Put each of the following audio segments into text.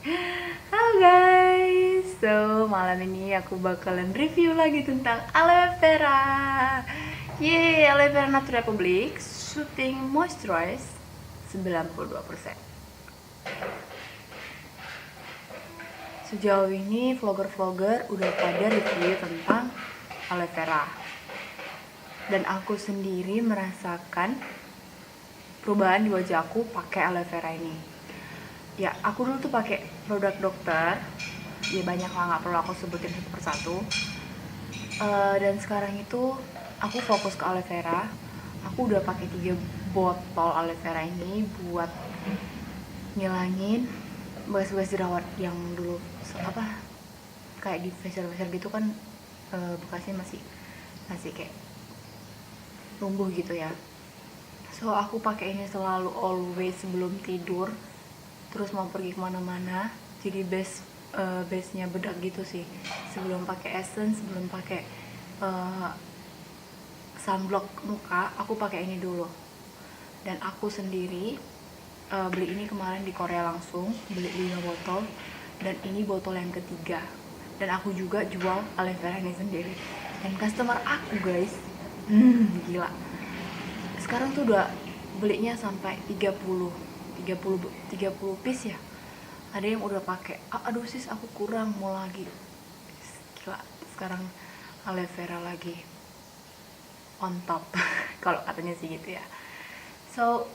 Halo guys, so malam ini aku bakalan review lagi tentang aloe vera. Yeay, aloe vera Natura Republic Soothing Moisturize 92%. Sejauh ini vlogger-vlogger udah pada review tentang aloe vera, dan aku sendiri merasakan perubahan di wajah aku pakai aloe vera ini. Ya, aku dulu tuh pakai produk dokter, ya banyak lah, nggak perlu aku sebutin satu persatu. Dan sekarang itu aku fokus ke aloe vera. Aku udah pakai 3 botol aloe vera ini buat ngilangin bekas-bekas jerawat yang dulu kayak di facial gitu kan, bekasnya masih kayak tumbuh gitu ya. So aku pakai ini selalu, always sebelum tidur, terus mau pergi kemana-mana. Jadi base-nya bedak gitu sih. Sebelum pakai essence, sebelum pakai sunblock muka, aku pakai ini dulu. Dan aku sendiri beli ini kemarin di Korea langsung, beli 5 botol, dan ini botol yang ketiga. Dan aku juga jual aloe vera ini sendiri. Dan customer aku guys, gila, sekarang tuh udah belinya sampai 30 piece ya. Ada yang udah pakai, aduh sis aku kurang, mau lagi. Gila, sekarang aloe vera lagi on top kalau katanya sih gitu ya. So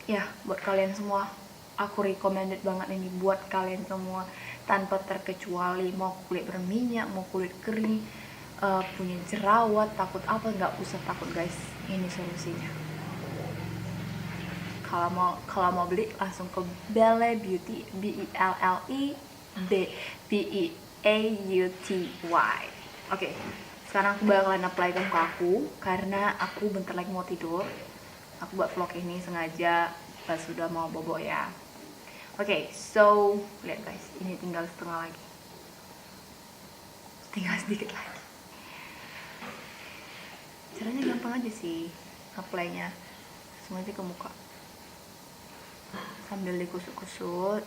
ya, buat kalian semua aku recommended banget ini buat kalian semua tanpa terkecuali. Mau kulit berminyak, mau kulit kering, punya jerawat, takut apa, nggak usah takut guys, ini solusinya. Kalau mau beli langsung ke Belle Beauty, BELLEBEAUTY. Oke, sekarang aku bakalan apply ke muka aku karena aku bentar lagi mau tidur. Aku buat vlog ini sengaja pas sudah mau bobo ya. Oke, so lihat guys, ini tinggal setengah lagi, tinggal sedikit lagi. Caranya gampang aja sih apply-nya, langsung aja ke muka sambil dikusut-kusut,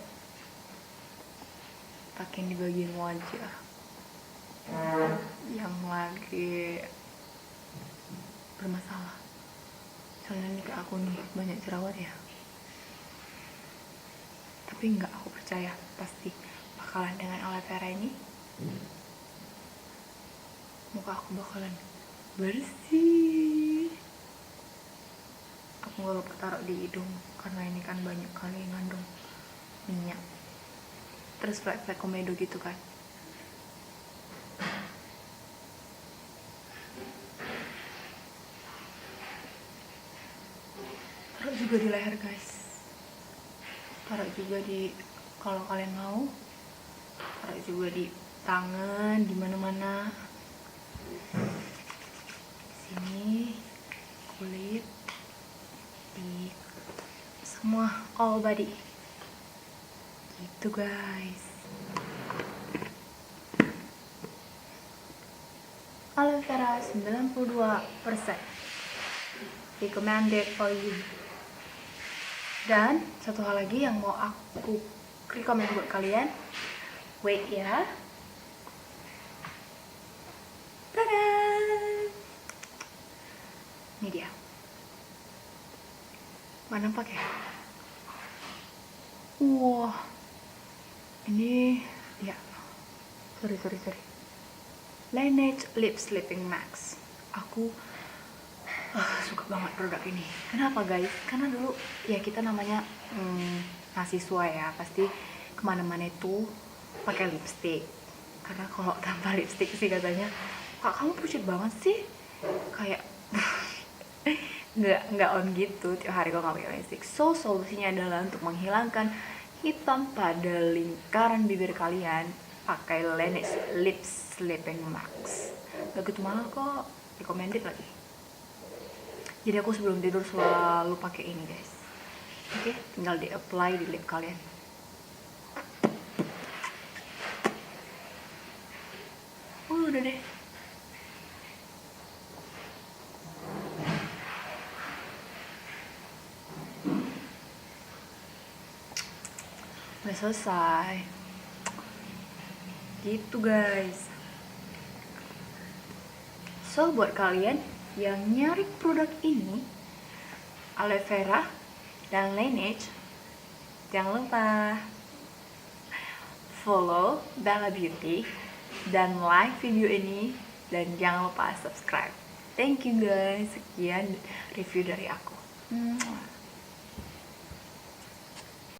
pakai di bagian wajah yang lagi bermasalah. Soalnya nih kayak aku nih banyak jerawat ya, tapi enggak, aku percaya pasti bakalan dengan aloe vera ini muka aku bakalan bersih. Aku nggak lupa taruh di hidung karena ini kan banyak kali ngandung minyak, terus flek-flek komedo gitu kan. Taruh juga di leher guys, taruh juga di, kalau kalian mau taruh juga di tangan, di mana-mana, sini, kulit, di semua, all body gitu guys. Aloe vera 92% recommended for you. Dan satu hal lagi yang mau aku recommend buat kalian, wait ya, tada, ini dia. Mana nampak ya? Wah, ini ya, sorry, Laneige Lip Sleeping Max. Aku suka banget produk ini. Kenapa guys? Karena dulu ya kita namanya mahasiswa ya, pasti kemana-mana itu pakai lipstick. Karena kalau tanpa lipstick sih katanya, kak kamu pucat banget sih, kayak nggak on gitu tiap hari kalau nggak pakai lipstick. So solusinya adalah untuk menghilangkan hitam pada lingkaran bibir kalian, pakai Laneige Lip Sleeping Max. Gak gitu mahal kok, recommended lagi. Jadi aku sebelum tidur selalu pakai ini guys. Oke, tinggal di apply di lip kalian. Udah deh. udah selesai. Gitu guys. So buat kalian yang nyari produk ini, aloe vera dan Laneige, jangan lupa follow Bella Beauty dan like video ini, dan jangan lupa subscribe. Thank you guys, sekian review dari aku.